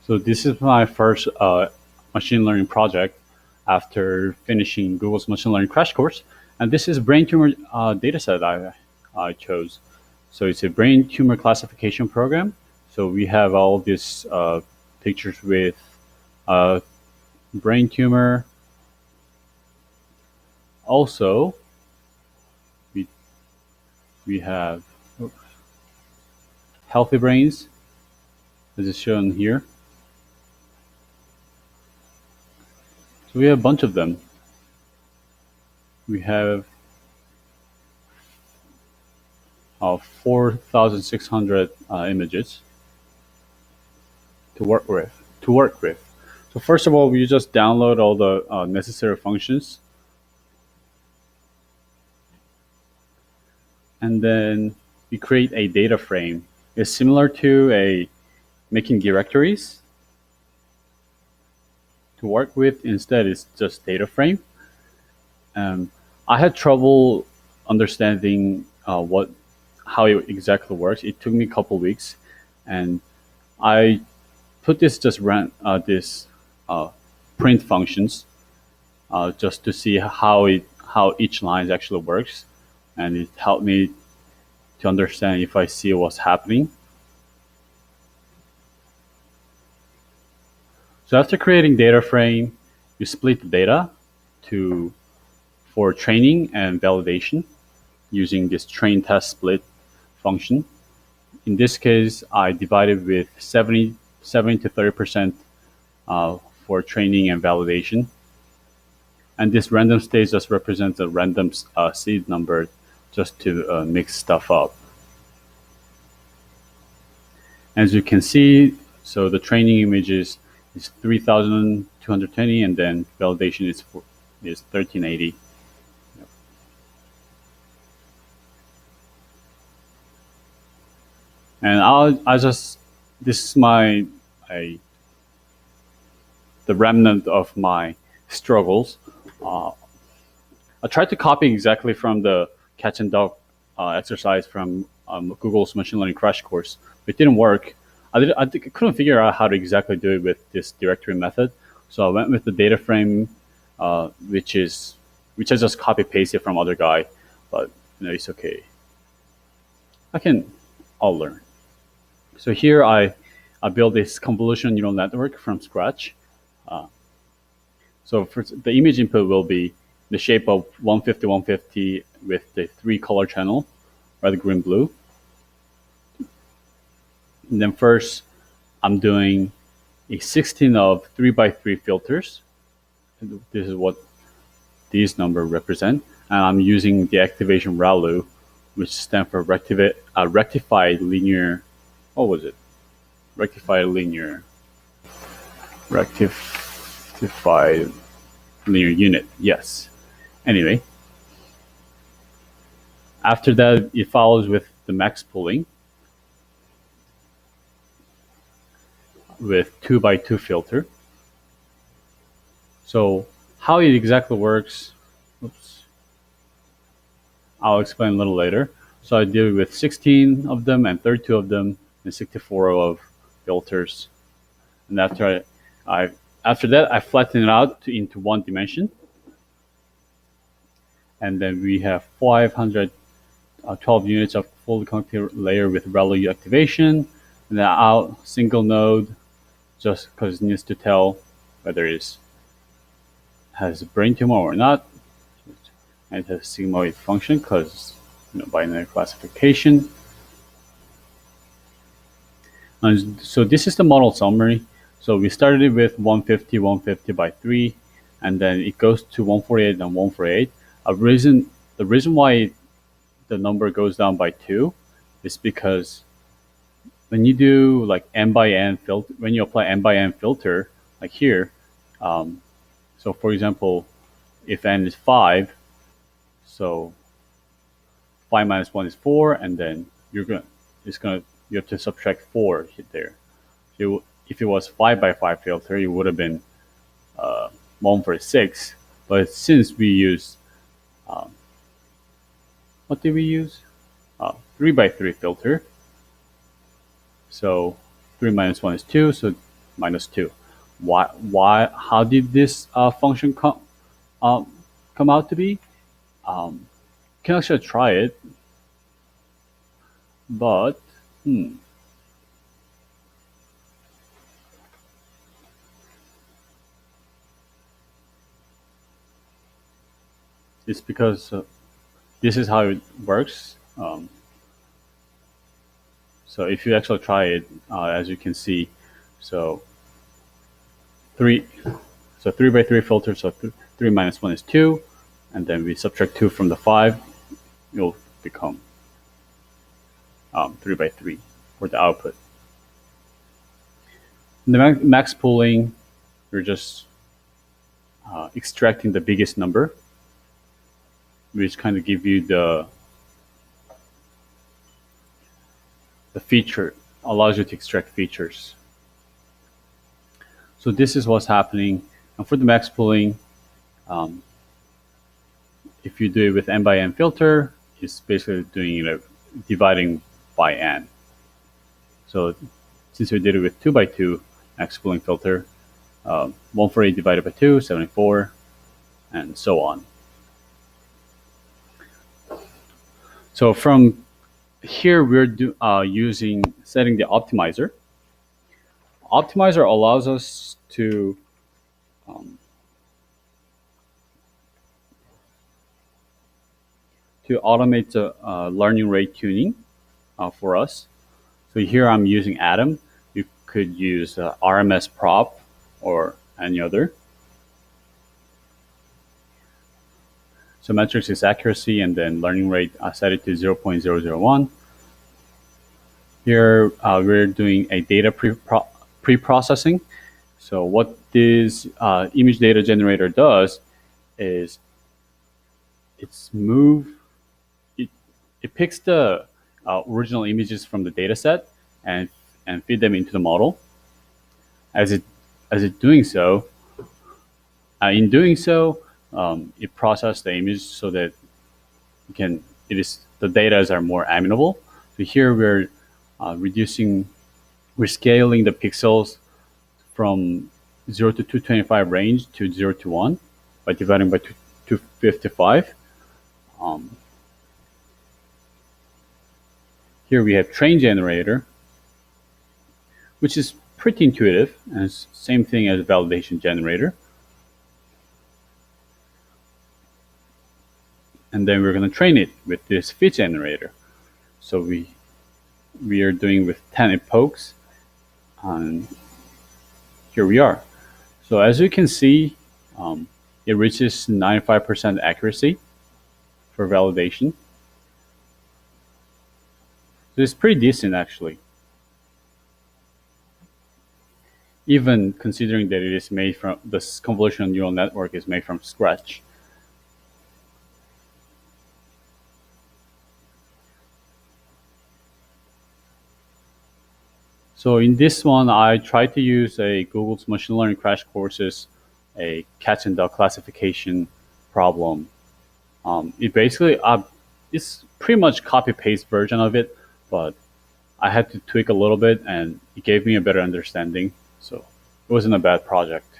So this is my first machine learning project after finishing Google's machine learning crash course, and this is brain tumor dataset I chose. So it's a brain tumor classification program. So we have all these pictures with uh, brain tumor. Also, we we have healthy brains, as is shown here. So we have a bunch of them. We have 4,600 images to work with. To work with. So first of all, we just download all the necessary functions, and then we create a data frame. It's similar to a making directories to work with. Instead, it's just data frame. Um, I had trouble understanding how it exactly works. It took me a couple weeks, and I put this just ran this uh, print functions just to see how each line actually works, and it helped me to understand if I see what's happening. So after creating data frame, you split the data to for training and validation using this train test split function. In this case, I divided with 70 to 30% for training and validation. And this random state just represents a random seed number just to mix stuff up. As you can see, so the training images is 3,220, and then validation is 1380. And I just this is the remnant of my struggles. Uh, I tried to copy exactly from the catch and dog exercise from Google's machine learning crash course. It didn't work. Couldn't figure out how to exactly do it with this directory method. So I went with the data frame, which I just copy pasted from other guy, but it's okay. I'll learn. So here I built this convolutional neural network from scratch. Uh, so for the image input will be the shape of 150, 150 with the 3 color channel, red, green, blue. And then first, I'm doing a 16 of 3x3 filters. This is what these numbers represent. And I'm using the activation RALU, which stands for rectified linear. What was it? Rectified linear unit. Yes. Anyway, after that, it follows with the max pooling with 2x2 filter. So how it exactly works, I'll explain a little later. So I deal with 16 of them and 32 of them and 64 of filters. And after that, I flatten it out into 1 dimension. And then we have 512 units of fully connected layer with ReLU activation. And then out single node, just because it needs to tell whether it has a brain tumor or not. And it has a sigmoid function because binary classification. And so this is the model summary. So we started with 150, 150 by 3, and then it goes to 148 and 148. The reason why the number goes down by 2 is because when you do like n by n filter, when you apply n by n filter, like here, so for example, if n is 5, so 5 minus 1 is 4, and then you have to subtract 4 there. So if it was 5 by 5 filter, it would have been 146. But since we use what did we use? 3 by 3 filter. So 3 minus 1 is 2. So minus 2. How did this function um, come out to be? You can actually try it, but hmm, it's because this is how it works. So if you actually try it, as you can see, so three, so 3 by 3 filter, so 3 minus 1 is 2, and then we subtract 2 from the 5, it'll become 3 by 3 for the output. In the max pooling, we're just extracting the biggest number, which kind of give you the feature, allows you to extract features. So this is what's happening. And for the max pooling, um, if you do it with n by n filter, it's basically doing dividing by n. So since we did it with 2 by 2 max pooling filter, 148 divided by 2, 74, and so on. So from here, we're using setting the optimizer. Optimizer allows us um, to automate the learning rate tuning for us. So here I'm using Atom. You could use RMS prop or any other. So metrics is accuracy, and then learning rate, I set it to 0.001. Here we're doing a data pre-processing. So what this image data generator does is it picks the original images from the data set and feed them into the model. As it doing so, in doing so, it processes the image so that the data are more amenable. So here we're we're scaling the pixels from 0 to 225 range to 0 to 1 by dividing by 255. Here we have train generator, which is pretty intuitive, and it's same thing as validation generator. And then we're going to train it with this fit generator. So we are doing with 10 epochs, and here we are. So as you can see, it reaches 95% accuracy for validation. So it's pretty decent, actually, even considering that it is made from this convolutional neural network is made from scratch. So in this one, I tried to use a Google's machine learning crash courses, a cats and dog classification problem. It basically it's pretty much copy paste version of it, but I had to tweak a little bit, and it gave me a better understanding. So it wasn't a bad project.